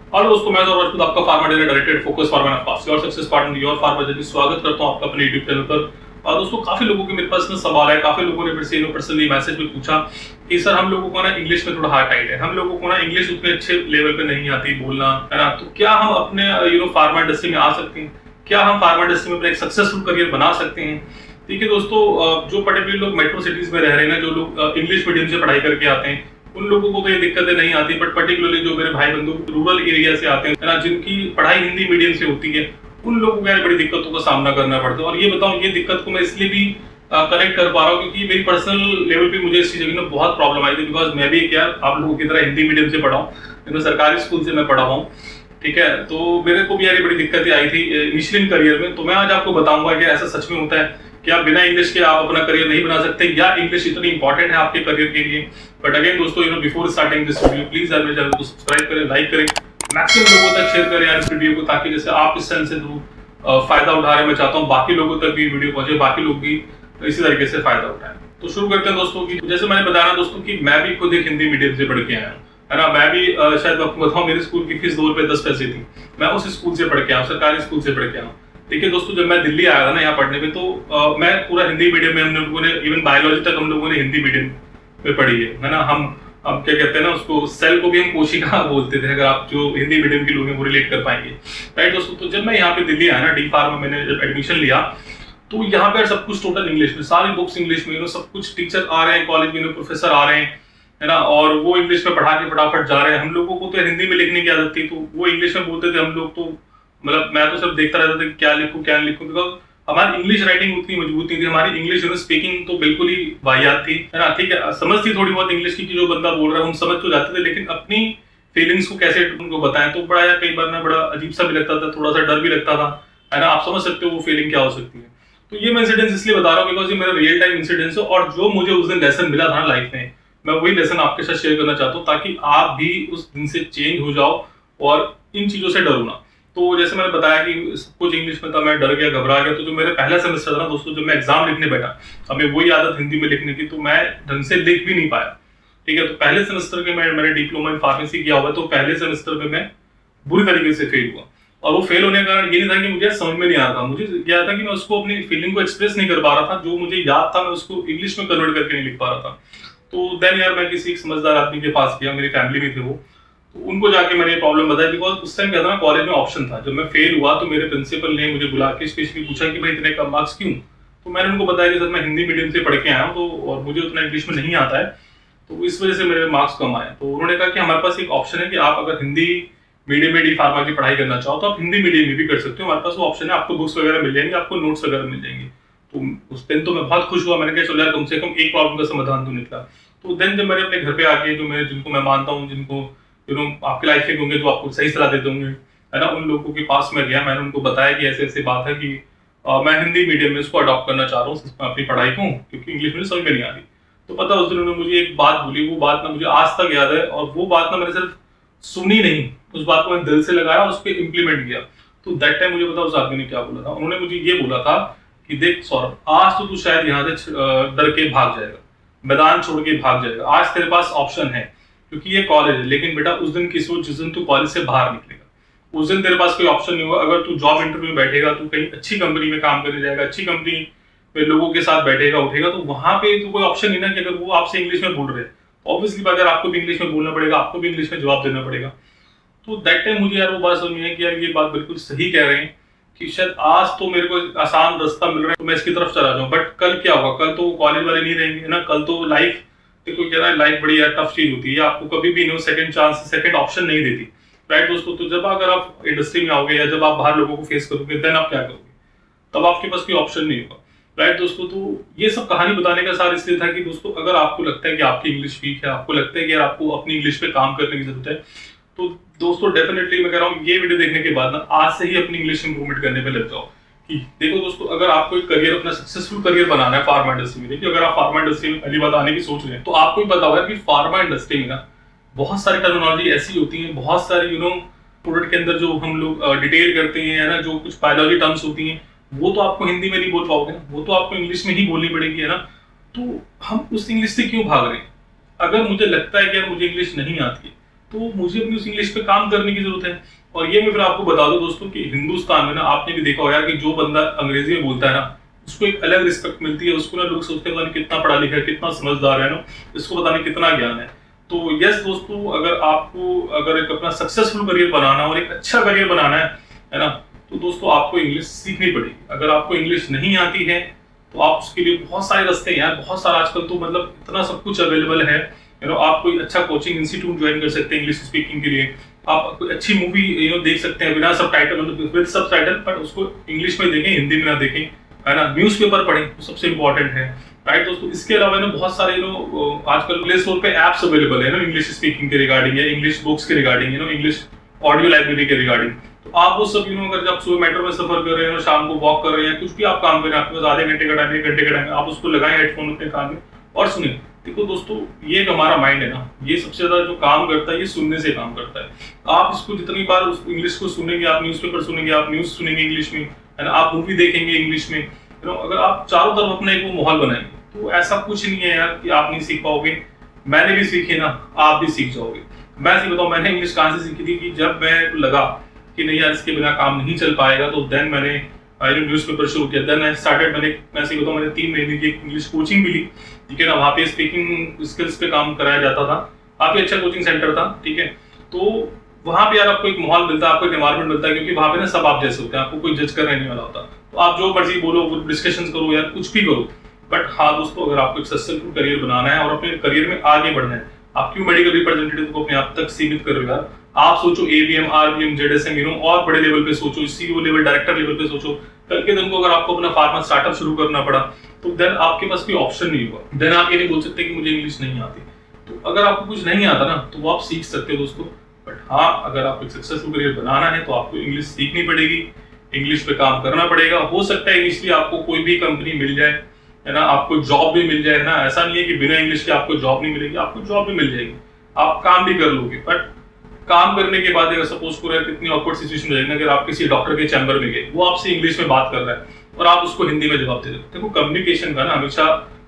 Hello दोस्तों, मैं सौरभ राजपूत, आपका pharma daily directed focus pharma pass your success partner your pharma journey स्वागत करता हूं आपका अपने यूट्यूब चैनल पर। और दोस्तों, काफी लोगों के मेरे पास में सवाल है, काफी लोगों ने मेरे से पर्सनली मैसेज में पूछा कि सर हम लोगों को ना इंग्लिश में थोड़ा हार्ड टाइट है, हम लोगों को ना इंग्लिश उतने अच्छे लेवल पे नहीं आती बोलना, है ना। तो क्या हम अपने फार्मा इंडस्ट्री में आ सकते हैं? क्या हम फार्मा इंडस्ट्री में अपना एक सक्सेसफुल करियर बना सकते हैं? ठीक है दोस्तों, जो पर्टिकुलर लोग मेट्रो सिटीज में रह रहे हैं ना, जो लोग इंग्लिश मीडियम से पढ़ाई करके आते हैं, उन लोगों को तो ये दिक्कतें नहीं आती, बट पर्टिकुलरली जो मेरे भाई बंधु रूरल एरिया से आते हैं ना, जिनकी पढ़ाई हिंदी मीडियम से होती है, उन लोगों को बड़ी दिक्कतों का सामना करना पड़ता है। और ये बताऊं, ये दिक्कत को मैं इसलिए भी कनेक्ट कर पा रहा हूँ क्योंकि मेरी पर्सनल लेवल पे मुझे इस चीज की बहुत प्रॉब्लम आई थी। बिकॉज मैं भी क्या आप लोगों की तरह हिंदी मीडियम से पढ़ा हूँ, सरकारी स्कूल से मैं पढ़ा हूँ, ठीक है। तो मेरे को भी यार बड़ी दिक्कतें आई थी इनिशियल करियर में। तो मैं आज आपको बताऊंगा कि ऐसा सच में होता है कि आप बिना इंग्लिश के आप अपना करियर नहीं बना सकते, या इंग्लिश इतनी इंपॉर्टेंट है आपके करियर के लिए। बट अगेन दोस्तों, before starting this video please यार मेरे चैनल को सब्सक्राइब करें, लाइक करें, मैक्सिमम लोगों तक शेयर करें यार इस वीडियो को, ताकि जैसे आप इस चैनल से फायदा उठा रहे हैं, मैं चाहता हूँ बाकी लोगों तक भी वीडियो पहुंचे, बाकी लोग भी इसी तरीके से फायदा उठाएं। तो शुरू करते हैं दोस्तों की। जैसे मैंने बताया दोस्तों कि मैं भी खुद एक हिंदी मीडियम से पढ़ के आया हूँ, है ना। मैं भी शायद आपको बताऊं, मेरे स्कूल की फीस 2 रुपए 10 पैसे थी। मैं उस स्कूल से पढ़ के आया, सरकारी स्कूल से पढ़ के आया। देखिए दोस्तों, जब मैं दिल्ली आया था ना यहाँ पढ़ने में, तो मैं पूरा हिंदी मीडियम में, हम लोगों ने इवन बायोलॉजी तक हम लोगों ने हिंदी मीडियम में पढ़ी है ना। हम क्या कहते हैं ना उसको, सेल को भी हम कोशिका बोलते थे, अगर आप जो हिंदी मीडियम के लोग हैं वो रिलेट कर पाएंगे, राइट दोस्तों। तो जब मैं यहाँ पे दिल्ली आया ना, डी फार्मा मैंने जब एडमिशन लिया, तो यहाँ पे सब कुछ टोटल इंग्लिश में, सारी बुक्स इंग्लिश में, सब कुछ, टीचर आ रहे हैं कॉलेज में, प्रोफेसर आ रहे हैं, है ना, और वो इंग्लिश में पढ़ा के फटाफट जा रहे हैं। हम लोगों को तो हिंदी में लिखने की आदत थी, तो वो इंग्लिश में बोलते थे, हम लोग तो मतलब मैं तो सिर्फ देखता रहता था कि क्या लिखूं क्या नहीं लिखूं, बिकॉज हमारी इंग्लिश राइटिंग उतनी मजबूत नहीं थी, हमारी इंग्लिश स्पीकिंग तो बिल्कुल ही वाहियात थी, है ना। ठीक है, समझ थी थोड़ी बहुत इंग्लिश की कि जो बंदा बोल रहा है हम समझ तो जाते थे, लेकिन अपनी फीलिंग्स को कैसे उनको बताएं तो बड़ा, या कई बार ना बड़ा अजीब सा भी लगता था, थोड़ा सा डर भी लगता था, है ना। आप समझ सकते हो वो फीलिंग क्या हो सकती है। तो ये मैं इंसिडेंस इसलिए बता रहा हूँ बिकॉज ये मेरा रियल टाइम इंसिडेंस है, और जो मुझे उस दिन लेसन मिला था लाइफ में, मैं वही लेसन आपके साथ शेयर करना चाहता हूँ, ताकि आप भी उस दिन से चेंज हो जाओ और इन चीजों से डरो ना। तो जैसे मैंने बताया कि सब कुछ इंग्लिश में था, मैं डर गया, घबरा गया। तो जो मेरे पहला सेमेस्टर था ना दोस्तों, जब मैं एग्जाम लिखने बैठा, हमें वही आदत हिंदी में लिखने की, तो मैं ढंग से लिख भी नहीं पाया, ठीक है। तो पहले सेमेस्टर में मैंने डिप्लोमा इन फार्मेसी किया हुआ, तो पहले सेमेस्टर में मैं बुरी तरीके से फेल हुआ। और वो फेल होने का कारण ये नहीं था कि मुझे समझ में नहीं आ रहा था, मुझे क्या था कि मैं उसको अपनी फीलिंग को एक्सप्रेस नहीं कर पा रहा था, जो मुझे याद था मैं उसको इंग्लिश में कन्वर्ट करके नहीं लिख पा रहा था। तो देन यार मैं किसी समझदार आदमी के पास गया, मेरी फैमिली में थे वो, तो उनको जाके मैंने प्रॉब्लम बताई। बिकॉज उस टाइम क्या था ना, कॉलेज में ऑप्शन था, जब मैं फेल हुआ तो मेरे प्रिंसिपल ने मुझे बुला के स्पेशली पूछा कि भाई इतने कम मार्क्स क्यों। तो मैंने उनको बताया कि सर मैं हिंदी मीडियम से पढ़ के आया हूँ, तो और मुझे उतना इंग्लिश में नहीं आता है, तो इस वजह से मेरे मार्क्स कम आए। तो उन्होंने कहा कि हमारे पास एक ऑप्शन है कि आप अगर हिंदी मीडियम में डी फार्मा की पढ़ाई करना चाहो तो आप हिंदी मीडियम में भी कर सकते हो, हमारे पास वो ऑप्शन है, आपको बुक्स वगैरह मिल जाएंगे, आपको नोट्स वगैरह मिल जाएंगे। तो उस दिन तो मैं बहुत खुश हुआ, मैंने कहा चलो यार कम से कम एक प्रॉब्लम का समाधान तो निकला। तो देन जब मैंने अपने घर पे आके, जो मेरे जिनको मैं मानता हूँ, जिनको आपके लाइफ में होंगे, जो आपको सही सलाह देते होंगे, है ना, उन लोगों के पास में गया, मैंने उनको बताया कि ऐसे ऐसे बात है कि मैं हिंदी मीडियम में इसको अडॉप्ट करना चाह रहा हूँ अपनी पढ़ाई को, क्योंकि इंग्लिश मुझे समझ में नहीं आ रही। तो पता उस दिन उन्होंने मुझे एक बात बोली, वो बात ना मुझे आज तक याद है, और वो बात ना मैंने सिर्फ सुनी नहीं, उस बात को मैं दिल से लगाया, उस पर इम्प्लीमेंट किया। तो दैट टाइम मुझे पता उस आदमी ने क्या बोला था। उन्होंने मुझे ये बोला था कि देख सौरभ, आज तो तू शायद यहाँ से डर के भाग जाएगा, मैदान छोड़ के भाग जाएगा, आज तेरे पास ऑप्शन है क्योंकि ये कॉलेज है, लेकिन बेटा उस दिन की सोच जिस दिन तू कॉलेज से बाहर निकलेगा, उस दिन तेरे पास कोई ऑप्शन नहीं होगा। अगर तू जॉब इंटरव्यू में बैठेगा, तू कहीं अच्छी कंपनी में काम करने जाएगा, अच्छी कंपनी में लोगों के साथ बैठेगा उठेगा, तो वहां पे तो कोई ऑप्शन नहीं ना कि अगर वो आपसे इंग्लिश में बोल रहे हैं, ऑब्वियसली बात है आपको भी इंग्लिश में बोलना पड़ेगा, आपको भी इंग्लिश में जवाब देना पड़ेगा। तो दैट टाइम मुझे यार वो बात समझ में है कि यार ये बात बिल्कुल सही कह रहे हैं कि शायद आज तो मेरे को आसान रास्ता मिल रहा है तो मैं इसकी तरफ चला जाऊं, बट कल क्या होगा, कल तो कॉलेज वाले नहीं रहेंगे ना, कल तो लाइफ, देखो क्या है, लाइफ बड़ी यार टफ चीज होती है, आपको कभी भी सेकंड चांस, सेकंड ऑप्शन नहीं देती, राइट दोस्तों। तो जब अगर आप इंडस्ट्री में आओगे या जब आप बाहर लोगों को फेस करोगे, देन आप क्या करोगे, तब आपके पास कोई ऑप्शन नहीं होगा, राइट दोस्तों। तो ये सब कहानी बताने का सार इसलिए था कि दोस्तों अगर आपको लगता है कि आपकी इंग्लिश वीक है, आपको लगता है कि यार आपको अपनी इंग्लिश पे काम करने की जरूरत है, तो दोस्तों डेफिनेटली मैं कह रहा हूँ ये वीडियो देखने के बाद ना आज से ही अपनी इंग्लिश इंप्रूवमेंट करने पे लग जाओ। कि देखो दोस्तों, अगर आपको एक करियर, अपना सक्सेसफुल करियर बनाना है फार्मा इंडस्ट्री में, देखिए अगर आप फार्मा इंडस्ट्री में पहली बात आने की सोच रहे हैं, तो आपको भी पता होगा कि फार्मा इंडस्ट्री में ना बहुत सारी टर्मिनोलॉजी ऐसी होती है, बहुत सारी प्रोडक्ट के अंदर जो हम लोग डिटेल करते हैं ना, जो कुछ बायोलॉजी टर्म्स होती हैं, वो तो आपको हिंदी में नहीं बोल पाओगे ना, वो तो आपको इंग्लिश में ही बोलनी पड़ेगी, है ना। तो हम उस इंग्लिश से क्यों भाग रहे हैं? अगर मुझे लगता है कि यार मुझे इंग्लिश नहीं आती है, तो मुझे अपनी उस इंग्लिश पे काम करने की जरूरत है। और ये मैं फिर आपको बता दूं दोस्तों कि हिंदुस्तान में ना आपने भी देखा होगा यार कि जो बंदा अंग्रेजी में बोलता है ना उसको एक अलग रिस्पेक्ट मिलती है, उसको ना लोग सोचते हैं पता नहीं कितना पढ़ा लिखा है, कितना समझदार है ना, इसको पता नहीं कितना ज्ञान है। तो यस दोस्तों, अगर आपको अगर एक अपना सक्सेसफुल करियर बनाना और एक अच्छा करियर बनाना है ना, तो दोस्तों आपको इंग्लिश सीखनी पड़ेगी। अगर आपको इंग्लिश नहीं आती है तो आप उसके लिए बहुत सारे रास्ते हैं यार, बहुत सारा आजकल तो मतलब इतना सब कुछ अवेलेबल है। आप कोई अच्छा कोचिंग इंस्टीट्यूट ज्वाइन कर सकते हैं इंग्लिश स्पीकिंग के लिए। आप कोई अच्छी मूवी देख सकते हैं बिना सबटाइटल, मतलब विद सबटाइटल, पर उसको इंग्लिश में देखें, हिंदी में ना देखें, है ना। न्यूज़पेपर पढ़ें, तो सबसे इंपॉर्टेंट है, राइट दोस्तों। इसके अलावा ना बहुत सारे आजकल प्ले स्टोर पे एप्स अवेलेबल है ना इंग्लिश स्पीकिंग के रिगार्डिंग, या इंग्लिश बुक्स के रिगार्डिंग, इंग्लिश ऑडियो लाइब्रेरी के रिगार्डिंग। तो आप वो सब अगर जब सुबह मेट्रो में सफर कर रहे हैं, शाम को वॉक कर रहे हैं, कुछ भी आप काम कर रहे हैं, आपके पास आधे घंटे का टाइम, 1 घंटे का टाइम, आप उसको लगाएं हेडफोन अपने कान में और सुने। देखो दोस्तों, ये एक हमारा माइंड है ना, ये सबसे ज्यादा जो काम करता है ये सुनने से काम करता है। आप इसको जितनी बार उस इंग्लिश को सुनेंगे, आप न्यूज़पेपर सुनेंगे, आप न्यूज़ सुनेंगे इंग्लिश में, है ना, आप मूवी देखेंगे इंग्लिश में, अगर आप चारों तरफ अपना एक वो माहौल बनाएंगे तो ऐसा कुछ नहीं है यार कि आप नहीं सीख पाओगे। मैंने भी सीखी ना, आप भी सीख जाओगे। मैं सही बताऊं, मैंने इंग्लिश कहां से सीखी थी कि जब मैं लगा कि नहीं यार इसके बिना काम नहीं चल पाएगा, तो देन मैंने न्यूज़पेपर शुरू किया। देन आई स्टार्टेड, मैं सही बताऊं, मैंने 3 महीने की इंग्लिश कोचिंग भी ली, ठीक है ना। वहाँ पे स्पीकिंग स्किल्स पे काम कराया जाता था, काफी अच्छा कोचिंग सेंटर था, ठीक है। तो वहाँ पे यार आपको एक माहौल मिलता है, आपको एक एनवायरमेंट मिलता है, क्योंकि वहाँ पे ना सब आप जैसे होते हैं, आपको कोई जज करने नहीं वाला होता। तो आप जो मर्जी बोलो, डिस्कशन करो यार, कुछ भी करो। बट हाँ दोस्तों, अगर आपको एक सक्सेसफुल करियर बनाना है और अपने करियर में आगे बढ़ना है, आप क्यों मेडिकल रिप्रेजेंटेटिव को अपने आप तक सीमित कर रहे हो यार। आप सोचो एबीएम, आरबीएम, जेडएसएम, और बड़े लेवल पे सोचो, सीईओ लेवल, डायरेक्टर लेवल पे सोचो। कल के दिन को अगर आपको अपना फार्मा स्टार्टअप शुरू करना पड़ा तो देन आपके पास कोई ऑप्शन नहीं होगा। देन आप ये नहीं बोल सकते कि मुझे इंग्लिश नहीं आती। तो अगर आपको कुछ नहीं आता ना तो वो आप सीख सकते हो दोस्तों। बट हाँ, अगर आपको एक सक्सेसफुल करियर बनाना है तो आपको इंग्लिश सीखनी पड़ेगी, इंग्लिश पे काम करना पड़ेगा। हो सकता है इनिशियली आपको कोई भी कंपनी मिल जाए, है ना, आपको जॉब भी मिल जाए ना। ऐसा नहीं है कि बिना इंग्लिश के आपको जॉब नहीं मिलेगी, आपको जॉब भी मिल जाएगी, आप काम भी कर लोगे। बट काम करने के बाद अगर सपोज करो कितनी ऑकवर्ड सिचुएशन हो जाएगी, अगर आप किसी डॉक्टर के चैम्बर में गए, वो आपसे इंग्लिश में बात कर रहा है और आप उसको हिंदी में जवाब दे रहे हो। देखो कम्युनिकेशन का ना हमेशा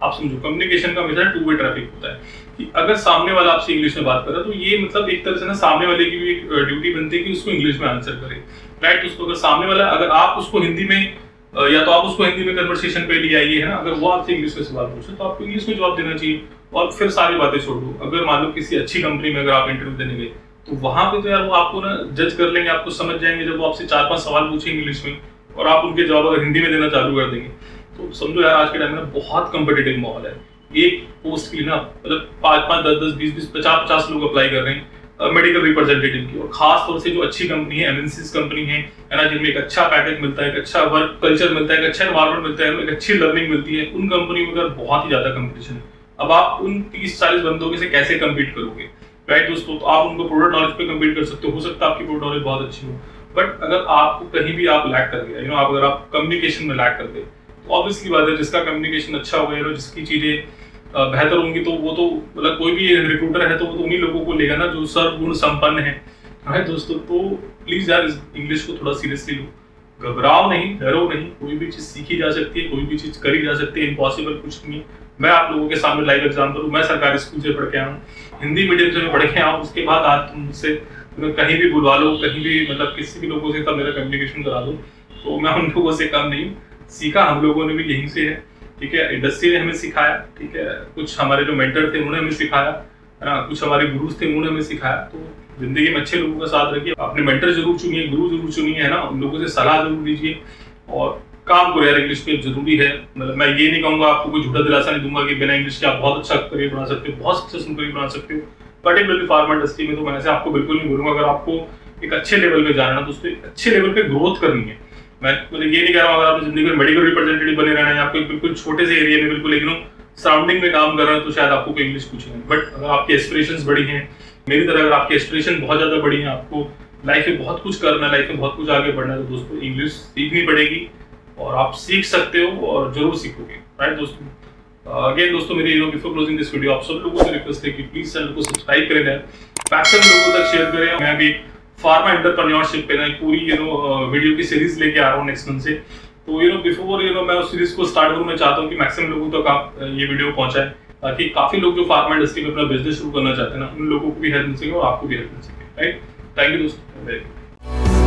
आप समझो, कम्युनिकेशन का हमेशा 2 वे ट्रैफिक होता है कि अगर सामने वाला आपसे इंग्लिश में बात कर रहा है तो ये मतलब एक तरह से ना सामने वाले की भी एक ड्यूटी बनती है कि उसको इंग्लिश में आंसर करे, राइट दोस्तों। अगर सामने वाला, अगर आप उसको हिंदी में या तो आप उसको हिंदी में कन्वर्सेशन पे ले आइए, है ना, अगर वो आपसे इंग्लिश में सवाल पूछे तो आपको इंग्लिश में जवाब देना चाहिए और फिर सारी बातें छोड़ दो। अगर मान लो किसी अच्छी कंपनी में अगर आप इंटरव्यू देने गए तो वहां पे तो यार वो आपको ना जज कर लेंगे, आपको समझ जाएंगे जब वो आपसे 4-5 सवाल पूछेंगे इंग्लिश में और आप उनके जवाब अगर हिंदी में देना चालू कर देंगे तो समझो यार आज के टाइम में बहुत कंपिटिटिव माहौल है। एक पोस्ट के लिए ना मतलब 5-5, 10-10, 20-20, 50-50 लोग अप्लाई कर रहे हैं मेडिकल रिप्रेजेंटेटिव की। और खास तौर से जो अच्छी कंपनी है, एमएनसीज कंपनी है ना, जिनमें एक अच्छा पैकेज मिलता है, एक अच्छा वर्क कल्चर मिलता है, एक अच्छा एनवायरमेंट मिलता है, एक अच्छी लर्निंग मिलती है, उन कंपनी में बहुत ही ज्यादा कंपटीशन है। अब आप उन 30-40 बंदों से कैसे कम्पीट करोगे, राइट दोस्तों। तो आप उनको प्रोडक्ट नॉलेज पे कम्पीट कर सकते हो सकता है आपकी प्रोडक्ट नॉलेज बहुत अच्छी हो, बट अगर आपको कहीं भी आप लैक कर गए, आप अगर आप कम्युनिकेशन में लैक कर गए तो ऑब्वियसली बात है जिसका कम्युनिकेशन अच्छा होगा, जिसकी चीजें बेहतर होंगी, तो वो तो मतलब कोई भी रिक्रूटर है तो वो तो उन्हीं लोगों को लेगा ना जो सर्वगुण संपन्न है, राइट दोस्तों। तो प्लीज यार इंग्लिश को थोड़ा सीरियसली लो, घबराओ नहीं, डरो नहीं, कोई भी चीज सीखी जा सकती है, कोई भी चीज करी जा सकती है, इम्पॉसिबल कुछ नहीं है। मैं आप लोगों के सामने लाइव एग्जाम्पल हूँ, मैं सरकारी स्कूल से पढ़ के आया हूँ, हिंदी मीडियम से मैं पढ़ के आया हूँ, उसके बाद आज तुम मुझसे कहीं भी बुलवा लो, कहीं भी मतलब किसी भी लोगों से मेरा कम्युनिकेशन करा दो, तो मैं उन लोगों से कम नहीं। सीखा हम लोगों ने भी यहीं से है, ठीक है। इंडस्ट्री ने हमें सिखाया, ठीक है, कुछ हमारे जो मेंटर थे उन्होंने हमें सिखाया, है ना, कुछ हमारे गुरुज थे उन्होंने हमें सिखाया। तो जिंदगी में अच्छे लोगों का साथ रखिए, अपने मेंटर जरूर चुनिए, गुरु जरूर चुनिए, है ना, उन लोगों से सलाह जरूर लीजिए और काम करो यार। इंग्लिश पे जरूरी है, मतलब मैं ये नहीं कहूंगा, आपको कोई झूठा दिलासा नहीं दूंगा कि बिना इंग्लिश के आप बहुत अच्छा करियर बना सकते हो, बहुत सक्सेसफुल करियर बना सकते हो, पर्टिकुलरली फार्मा इंडस्ट्री में। तो मैं ऐसे आपको बिल्कुल नहीं बोलूंगा। अगर आपको एक अच्छे लेवल पे जाना है तो उस पर अच्छे लेवल पे ग्रोथ करनी है। मैं मतलब ये नहीं कह रहा हूँ अगर आपने जिंदगी में मेडिकल रिप्रेजेंटेटिव बने रहना है, आपको बिल्कुल छोटे से एरिया में बिल्कुल सराउंडिंग में काम कर रहे हैं तो शायद आपको कोई इंग्लिश पूछेंगे। बट अगर आपकी एस्पिरेशंस बड़ी हैं, मेरी तरह अगर आपकी एस्पिरेशन बहुत ज्यादा बड़ी है, आपको लाइफ में बहुत कुछ करना है, लाइफ में बहुत कुछ आगे बढ़ना है, तो दोस्तों इंग्लिश सीखनी पड़ेगी और आप सीख सकते हो और जरूर सीखोगे, राइट दोस्तों। अगेन दोस्तों, मेरी बिफोर क्लोजिंग दिस वीडियो आप सब लोगों से रिक्वेस्ट है कि प्लीज चैनल को सब्सक्राब करें, मैक्सिमम लोगों तक शेयर करें। मैं भी फार्मा एंटरप्रेन्योरशिप पे ना पूरी वीडियो की सीरीज लेके आ रहा हूँ नेक्स्ट मंथ से। तो बिफोर मैं उस सीरीज को स्टार्ट करूँ, मैं चाहता हूँ कि मैक्सिमम लोगों तक आप ये वीडियो पहुंचाएं ताकि काफी लोग जो फार्मा इंडस्ट्री में अपना बिजनेस शुरू करना चाहते हैं ना, उन लोगों को भी हेल्प मिल सके और आपको भी हेल्प मिल सके, राइट। थैंक यू दोस्तों।